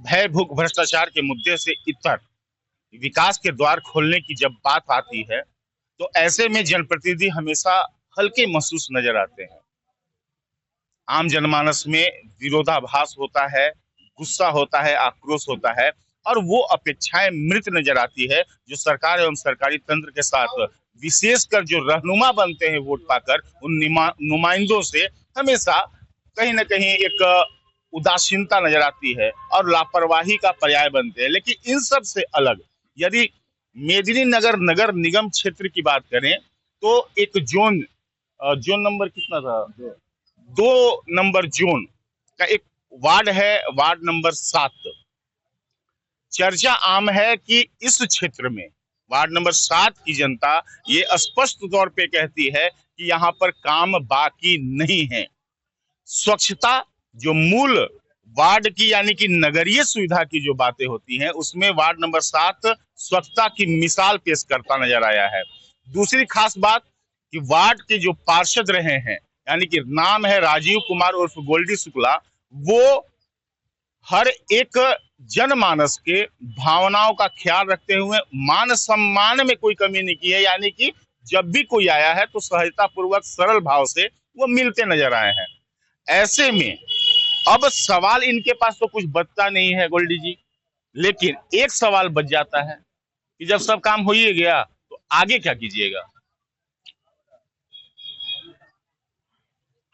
भय भूख भ्रष्टाचार के मुद्दे से इतर विकास के द्वार खोलने की जब बात आती है, तो ऐसे में जनप्रतिनिधि हमेशा हल्के महसूस नजर आते हैं। आम जनमानस में विरोधाभास होता है, गुस्सा होता है, आक्रोश होता है, और वो अपेक्षाएं मृत नजर आती है जो सरकार एवं सरकारी तंत्र के साथ विशेषकर जो रहनुमा बनते हैं वोट पाकर उन नुमाइंदों से हमेशा कहीं ना कहीं एक उदासीनता नजर आती है और लापरवाही का पर्याय बनते हैं। लेकिन इन सब से अलग यदि मेदिनीनगर नगर निगम क्षेत्र की बात करें तो एक जोन, जोन नंबर कितना था, 2 नंबर जोन का एक वार्ड है, वार्ड नंबर 7। चर्चा आम है कि इस क्षेत्र में वार्ड नंबर 7 की जनता ये स्पष्ट तौर पे कहती है कि यहाँ पर काम बाकी नहीं है। स्वच्छता जो मूल वार्ड की यानी कि नगरीय सुविधा की जो बातें होती हैं उसमें वार्ड नंबर 7 स्वच्छता की मिसाल पेश करता नजर आया है। दूसरी खास बात कि वार्ड के जो पार्षद रहे हैं यानी कि नाम है राजीव कुमार उर्फ गोल्डी शुक्ला, वो हर एक जनमानस के भावनाओं का ख्याल रखते हुए मान सम्मान में कोई कमी नहीं की है, यानी कि जब भी कोई आया है तो सहजता पूर्वक सरल भाव से वो मिलते नजर आए हैं। ऐसे में अब सवाल इनके पास तो कुछ बचता नहीं है गोल्डी जी, लेकिन एक सवाल बच जाता है कि जब सब काम हो ही गया तो आगे क्या कीजिएगा।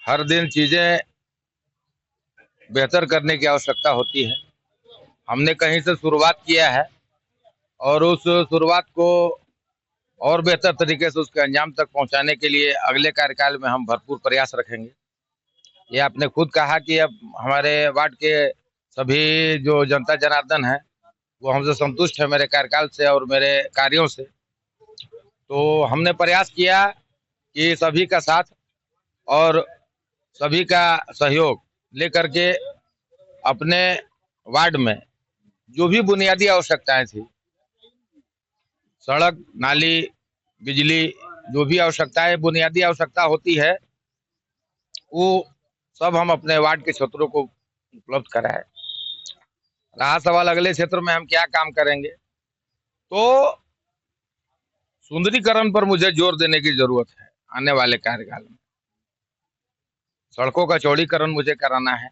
हर दिन चीजें बेहतर करने की आवश्यकता होती है। हमने कहीं से शुरुआत किया है और उस शुरुआत को और बेहतर तरीके से उसके अंजाम तक पहुंचाने के लिए अगले कार्यकाल में हम भरपूर प्रयास रखेंगे। ये आपने खुद कहा कि अब हमारे वार्ड के सभी जो जनता जनार्दन है वो हमसे संतुष्ट है मेरे कार्यकाल से और मेरे कार्यों से। तो हमने प्रयास किया कि सभी का साथ और सभी का सहयोग लेकर के अपने वार्ड में जो भी बुनियादी आवश्यकताएं थी, सड़क, नाली, बिजली, जो भी आवश्यकताएं बुनियादी आवश्यकता होती है वो सब हम अपने वार्ड के क्षेत्रों को उपलब्ध कराए। रहा सवाल अगले क्षेत्र में हम क्या काम करेंगे, तो सुंदरीकरण पर मुझे जोर देने की जरूरत है। आने वाले कार्यकाल में सड़कों का चौड़ीकरण मुझे कराना है,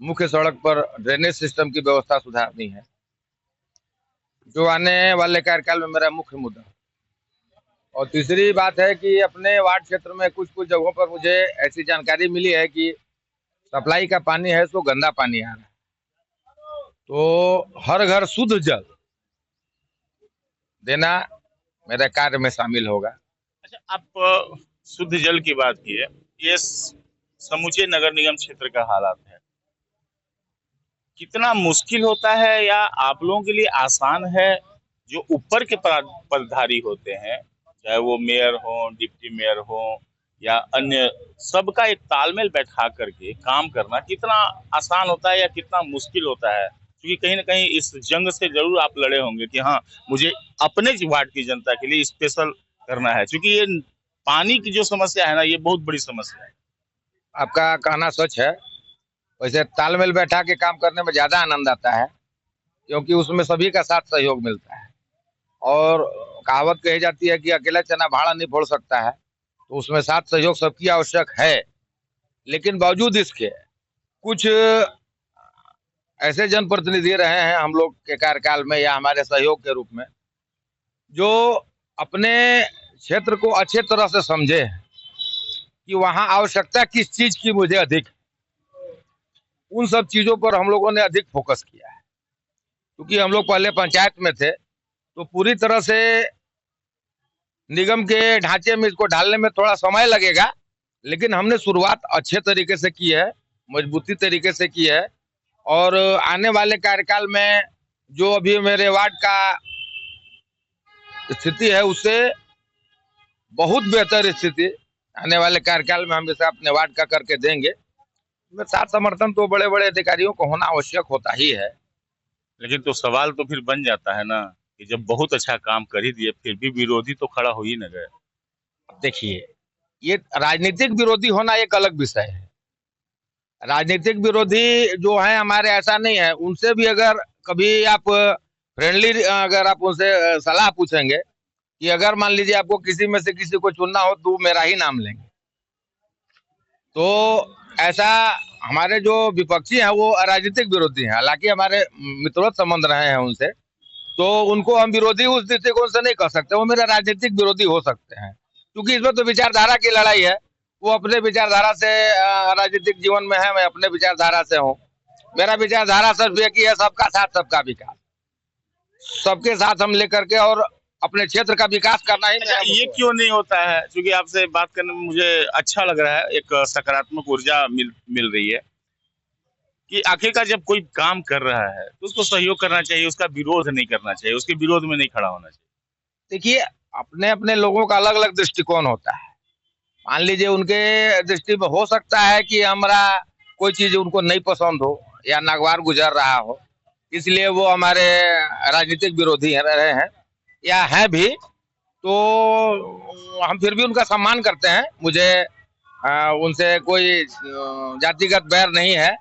मुख्य सड़क पर ड्रेनेज सिस्टम की व्यवस्था सुधारनी है, जो आने वाले कार्यकाल में मेरा मुख्य मुद्दा है। और तीसरी बात है कि अपने वार्ड क्षेत्र में कुछ कुछ जगहों पर मुझे ऐसी जानकारी मिली है कि सप्लाई का पानी है तो गंदा पानी आ रहा है, तो हर घर शुद्ध जल देना मेरे कार्य में शामिल होगा। अच्छा, आप शुद्ध जल की बात की है, ये समूचे नगर निगम क्षेत्र का हालात है, कितना मुश्किल होता है या आप लोगों के लिए आसान है जो ऊपर के पदधारी होते हैं, चाहे वो मेयर हो, डिप्टी मेयर हो या अन्य, सबका एक तालमेल बैठा करके काम करना कितना आसान होता है या कितना मुश्किल होता है? क्योंकि कहीं ना कहीं इस जंग से जरूर आप लड़े होंगे कि हाँ मुझे अपने वार्ड की जनता के लिए स्पेशल करना है, क्योंकि ये पानी की जो समस्या है ना ये बहुत बड़ी समस्या है। आपका कहना सच है। वैसे तालमेल बैठा के काम करने में ज्यादा आनंद आता है क्योंकि उसमें सभी का साथ सहयोग मिलता है। और कहावत कही जाती है कि अकेला चना भाड़ा नहीं फोड़ सकता है, तो उसमें साथ सहयोग सबकी आवश्यक है। लेकिन बावजूद इसके कुछ ऐसे जनप्रतिनिधि रहे हैं हम लोग के कार्यकाल में या हमारे सहयोग के रूप में, जो अपने क्षेत्र को अच्छे तरह से समझे हैं कि वहाँ आवश्यकता किस चीज की मुझे अधिक, उन सब चीजों पर हम लोगों ने अधिक फोकस किया है। क्योंकि हम लोग पहले पंचायत में थे तो पूरी तरह से निगम के ढांचे में इसको ढालने में थोड़ा समय लगेगा, लेकिन हमने शुरुआत अच्छे तरीके से की है, मजबूती तरीके से की है। और आने वाले कार्यकाल में जो अभी मेरे वार्ड का स्थिति है उससे बहुत बेहतर स्थिति आने वाले कार्यकाल में हम इसे अपने वार्ड का करके देंगे। साथ समर्थन तो बड़े बड़े अधिकारियों को होना आवश्यक होता ही है। लेकिन तो सवाल तो फिर बन जाता है ना कि जब बहुत अच्छा काम कर ही दिए फिर भी विरोधी तो खड़ा हो ही न गए। देखिए, ये राजनीतिक विरोधी होना एक अलग विषय है, राजनीतिक विरोधी जो है हमारे, ऐसा नहीं है। उनसे भी अगर कभी आप फ्रेंडली, अगर आप उनसे सलाह पूछेंगे कि अगर मान लीजिए आपको किसी में से किसी को चुनना हो तो मेरा ही नाम लेंगे। तो ऐसा हमारे जो विपक्षी हैं वो राजनीतिक विरोधी हैं, हालांकि हमारे मित्रवत संबंध रहे हैं उनसे, तो उनको हम विरोधी उस दृष्टिकोण से नहीं कह सकते, वो मेरे राजनीतिक विरोधी हो सकते हैं, क्योंकि इसमें तो विचारधारा की लड़ाई है। वो अपने विचारधारा से राजनीतिक जीवन में है, मैं अपने विचारधारा से हूँ। मेरा विचारधारा सिर्फ एक ही है, सबका साथ सबका विकास, सबके साथ हम लेकर के और अपने क्षेत्र का विकास करना ही अच्छा, मेरा ये मोटो है। क्यों नहीं होता है? क्योंकि आपसे बात करने में मुझे अच्छा लग रहा है, एक सकारात्मक ऊर्जा मिल रही है कि आखिरकार जब कोई काम कर रहा है तो उसको सहयोग करना चाहिए, उसका विरोध नहीं करना चाहिए, उसके विरोध में नहीं खड़ा होना चाहिए। देखिए, अपने अपने लोगों का अलग अलग दृष्टिकोण होता है। मान लीजिए उनके दृष्टि में हो सकता है कि हमारा कोई चीज उनको नहीं पसंद हो या नागवार गुजर रहा हो, इसलिए वो हमारे राजनीतिक विरोधी रहे हैं या हैं भी, तो हम फिर भी उनका सम्मान करते हैं। मुझे उनसे कोई जातिगत बैर नहीं है।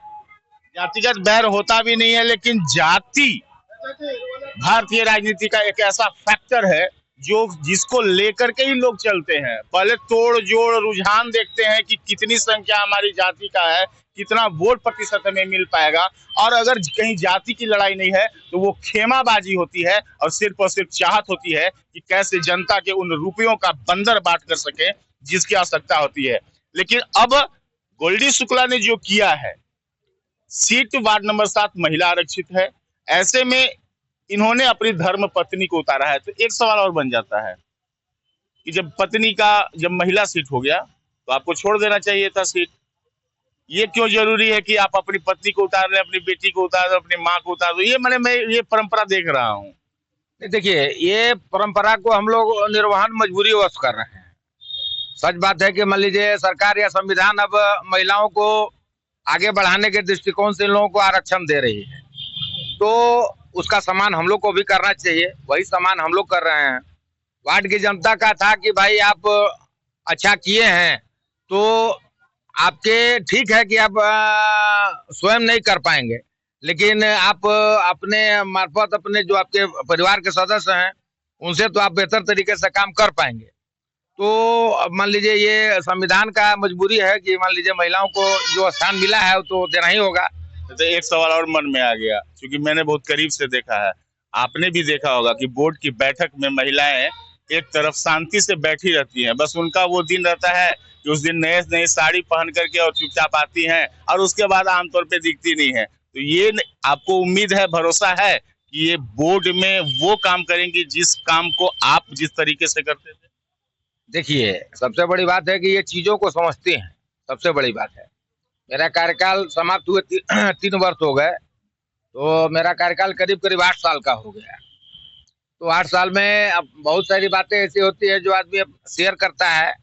जातिगत बैर होता भी नहीं है, लेकिन जाति भारतीय राजनीति का एक ऐसा फैक्टर है जो जिसको लेकर के ही लोग चलते हैं। पहले तोड़ जोड़ रुझान देखते हैं कि कितनी संख्या हमारी जाति का है, कितना वोट प्रतिशत हमें मिल पाएगा, और अगर कहीं जाति की लड़ाई नहीं है तो वो खेमाबाजी होती है और सिर्फ चाहत होती है कि कैसे जनता के उन रुपयों का बंदर बांट कर सके जिसकी आवश्यकता होती है। लेकिन अब गोल्डी शुक्ला ने जो किया है, सीट वार्ड नंबर 7 महिला आरक्षित है, ऐसे में इन्होंने अपनी धर्म पत्नी को उतारा है। तो एक सवाल और बन जाता है कि जब पत्नी का जब महिला सीट हो गया तो आपको छोड़ देना चाहिए था सीट। ये क्यों जरूरी है कि आप अपनी पत्नी को उतार रहे, अपनी बेटी को उतार दो, अपनी माँ को उतार दो? ये मैं ये परंपरा देख रहा हूँ। देखिए, ये परंपरा को हम लोग निर्वहन मजबूरी वश कर रहे हैं। सच बात है कि मान लीजिए सरकार या संविधान अब महिलाओं को आगे बढ़ाने के दृष्टिकोण से इन लोगों को आरक्षण दे रही है, तो उसका सम्मान हम लोग को भी करना चाहिए। वही सम्मान हम लोग कर रहे हैं। वार्ड की जनता का था कि भाई आप अच्छा किए हैं, तो आपके ठीक है कि आप स्वयं नहीं कर पाएंगे, लेकिन आप अपने मार्फत अपने जो आपके परिवार के सदस्य हैं उनसे तो आप बेहतर तरीके से काम कर पाएंगे। तो अब मान लीजिए ये संविधान का मजबूरी है कि मान लीजिए महिलाओं को जो स्थान मिला है वो तो देना ही होगा। तो एक सवाल और मन में आ गया, क्योंकि मैंने बहुत करीब से देखा है, आपने भी देखा होगा कि बोर्ड की बैठक में महिलाएं एक तरफ शांति से बैठी रहती हैं। बस उनका वो दिन रहता है कि उस दिन नए नए साड़ी पहन करके और चुपचाप आती हैं और उसके बाद आमतौर पे दिखती नहीं है। तो ये आपको उम्मीद है, भरोसा है कि ये बोर्ड में वो काम करेंगी जिस काम को आप जिस तरीके से करते थे? देखिए, सबसे बड़ी बात है कि ये चीजों को समझती हैं। सबसे बड़ी बात है, मेरा कार्यकाल समाप्त हुए 3 वर्ष हो गए, तो मेरा कार्यकाल करीब करीब 8 साल का हो गया। तो 8 साल में अब बहुत सारी बातें ऐसी होती है जो आदमी अब शेयर करता है,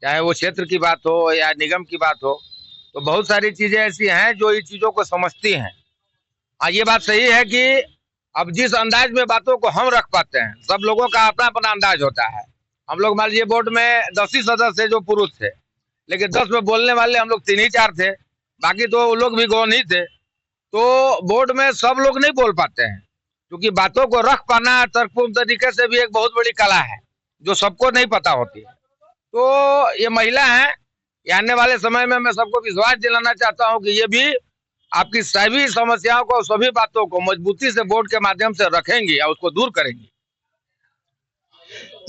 चाहे वो क्षेत्र की बात हो या निगम की बात हो। तो बहुत सारी चीजें ऐसी हैं जो ये चीजों को समझती हैं। हाँ, ये बात सही है कि अब जिस अंदाज में बातों को हम रख पाते हैं, सब लोगों का अपना अपना अंदाज होता है। हम लोग मान लीजिए बोर्ड में 10 ही सदस्य थे जो पुरुष थे, लेकिन 10 में बोलने वाले हम लोग 3 ही 4 थे, बाकी तो वो लोग भी गौण ही थे। तो बोर्ड में सब लोग नहीं बोल पाते हैं, क्योंकि बातों को रख पाना तर्कपूर्ण तरीके से भी एक बहुत बड़ी कला है जो सबको नहीं पता होती है। तो ये महिला है, ये आने वाले समय में मैं सबको विश्वास दिलाना चाहता हूँ कि ये भी आपकी सभी समस्याओं को, सभी बातों को मजबूती से बोर्ड के माध्यम से रखेंगी और उसको दूर करेंगी।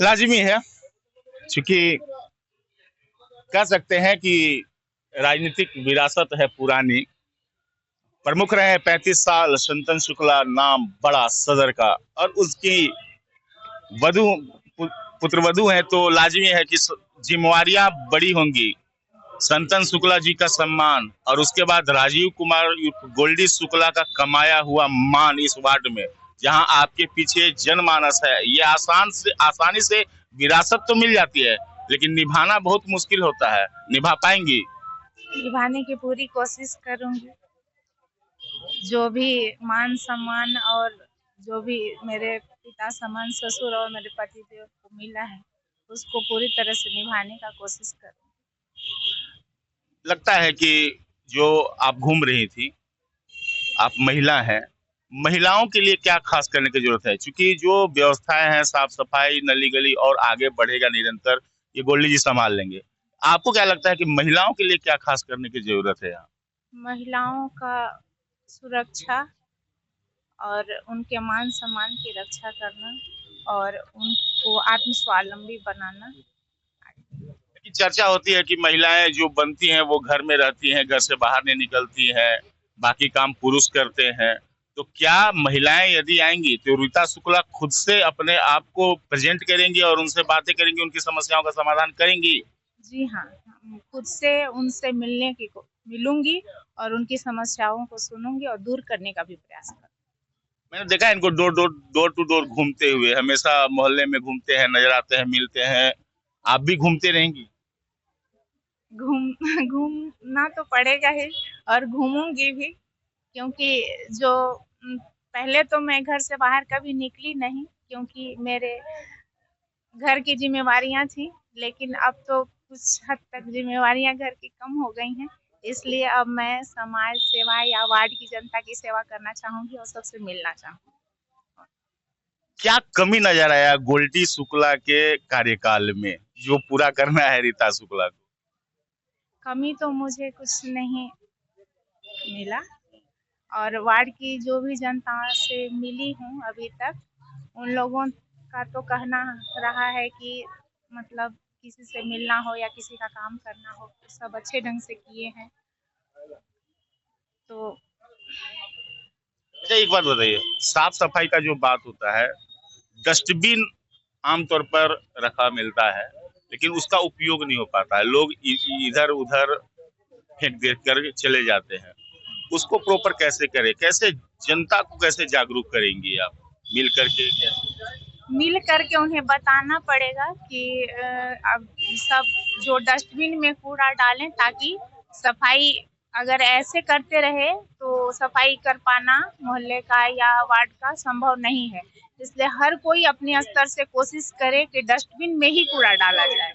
लाजिमी है, क्योंकि कह सकते हैं कि राजनीतिक विरासत है पुरानी। प्रमुख रहे 35 साल संतन शुक्ला, नाम बड़ा सदर का, और उसकी वधु पुत्रवधु है, तो लाजिमी है कि जिम्मेवारियां बड़ी होंगी। संतन शुक्ला जी का सम्मान और उसके बाद राजीव कुमार गोल्डी शुक्ला का कमाया हुआ मान इस वार्ड में, जहां आपके पीछे जनमानस है, ये आसानी से विरासत तो मिल जाती है, लेकिन निभाना बहुत मुश्किल होता है। निभा पाएंगी? निभाने की पूरी कोशिश करूंगी। जो भी मान सम्मान और जो भी मेरे पिता समान ससुर और मेरे पति देव को मिला है, उसको पूरी तरह से निभाने का कोशिश करूंगी। लगता है कि जो आप घूम रही थी, आप महिला हैं, महिलाओं के लिए क्या खास करने की जरूरत है? क्योंकि जो व्यवस्थाएं हैं, साफ सफाई, नली गली और आगे बढ़ेगा निरंतर, ये गोल्डी जी संभाल लेंगे। आपको क्या लगता है कि महिलाओं के लिए क्या खास करने की जरूरत है यहाँ? महिलाओं का सुरक्षा और उनके मान सम्मान की रक्षा करना और उनको आत्मस्वावलंबी बनाना। कि चर्चा होती है कि महिलाएं जो बनती हैं वो घर में रहती हैं, घर से बाहर नहीं निकलती हैं, बाकी काम पुरुष करते हैं। तो क्या महिलाएं यदि आएंगी तो रीता शुक्ला खुद से अपने आप को प्रेजेंट करेंगी और उनसे बातें करेंगी, उनकी समस्याओं का समाधान करेंगी? जी हाँ, खुद से उनसे मिलूंगी और उनकी समस्याओं को सुनूंगी और दूर करने का भी प्रयास करूंगी। मैंने देखा है इनको डोर टू डोर घूमते हुए, हमेशा मोहल्ले में घूमते हैं, नजर आते हैं, मिलते हैं। आप भी घूमते रहेंगी? घूमना तो पड़ेगा ही और घूमूंगी भी, क्योंकि जो पहले तो मैं घर से बाहर कभी निकली नहीं, क्योंकि मेरे घर की जिम्मेवारियां थी, लेकिन अब तो कुछ हद तक जिम्मेवारियां घर की कम हो गई हैं, इसलिए अब मैं समाज सेवा या वार्ड की जनता की सेवा करना चाहूंगी और सबसे मिलना चाहूंगी। क्या कमी नजर आया गोल्डी शुक्ला के कार्यकाल में जो पूरा करना है रीता शुक्ला को? कमी तो मुझे कुछ नहीं मिला और वार्ड की जो भी जनता से मिली हूँ अभी तक, उन लोगों का तो कहना रहा है कि मतलब किसी से मिलना हो या किसी का काम करना हो, सब अच्छे ढंग से किए हैं। तो अच्छा, एक बात बताइए, साफ सफाई का जो बात होता है, डस्टबिन आमतौर पर रखा मिलता है, लेकिन उसका उपयोग नहीं हो पाता है, लोग इधर उधर फेंक दे कर चले जाते हैं। उसको प्रॉपर कैसे करें, कैसे जनता को कैसे जागरूक करेंगी आप मिल करके? मिल करके उन्हें बताना पड़ेगा कि अब सब जो डस्टबिन में कूड़ा डालें, ताकि सफाई अगर ऐसे करते रहे तो सफाई कर पाना मोहल्ले का या वार्ड का संभव नहीं है। इसलिए हर कोई अपने स्तर से कोशिश करे कि डस्टबिन में ही कूड़ा डाला जाए।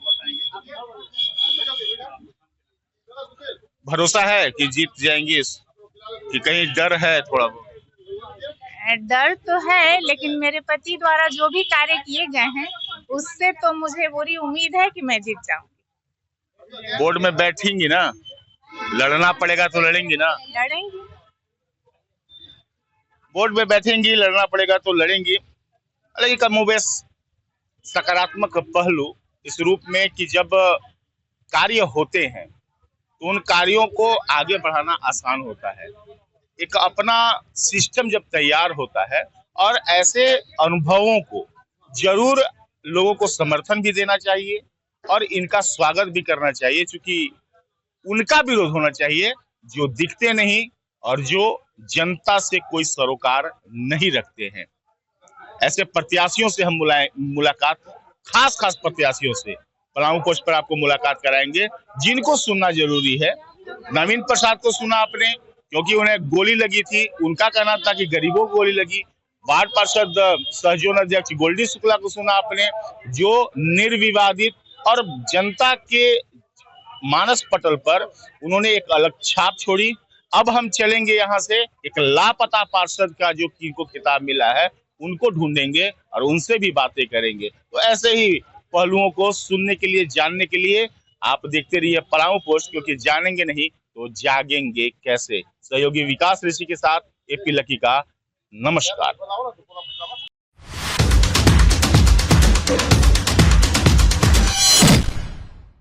भरोसा है कि जीत जाएंगी कि कहीं डर है थोड़ा बहुत? डर तो है, लेकिन मेरे पति द्वारा जो भी कार्य किए गए हैं उससे तो मुझे पूरी उम्मीद है कि मैं जीत जाऊंगी। बोर्ड में बैठेंगी ना? लड़ना पड़ेगा तो लड़ेंगी ना? लड़ेंगी। बोर्ड में बैठेंगी, लड़ना पड़ेगा तो लड़ेंगी। लेकिन कमोबेश सकारात्मक पहलू इस रूप में कि जब कार्य होते हैं तो उन कार्यों को आगे बढ़ाना आसान होता है। एक अपना सिस्टम जब तैयार होता है और ऐसे अनुभवों को जरूर लोगों को समर्थन भी देना चाहिए और इनका स्वागत भी करना चाहिए, क्योंकि उनका विरोध होना चाहिए जो दिखते नहीं और जो जनता से कोई सरोकार नहीं रखते हैं। ऐसे प्रत्याशियों से हम मुलाकात खास प्रत्याशियों से पलामू पोस्ट पर आपको मुलाकात कराएंगे, जिनको सुनना जरूरी है। नवीन प्रसाद को सुना आपने, क्योंकि उन्हें गोली लगी थी, उनका कहना था कि गरीबों को गोली लगी। वार्ड पार्षद सहजोन अध्यक्ष गोल्डी शुक्ला को सुना आपने, जो निर्विवादित और जनता के मानस पटल पर उन्होंने एक अलग छाप छोड़ी। अब हम चलेंगे यहाँ से एक लापता पार्षद का जो को किताब मिला है उनको ढूंढेंगे और उनसे भी बातें करेंगे। तो ऐसे ही पहलुओं को सुनने के लिए, जानने के लिए आप देखते रहिए पलामू पोस्ट, क्योंकि जानेंगे नहीं तो जागेंगे कैसे। सहयोगी विकास ऋषि के साथ एपी लकी का नमस्कार।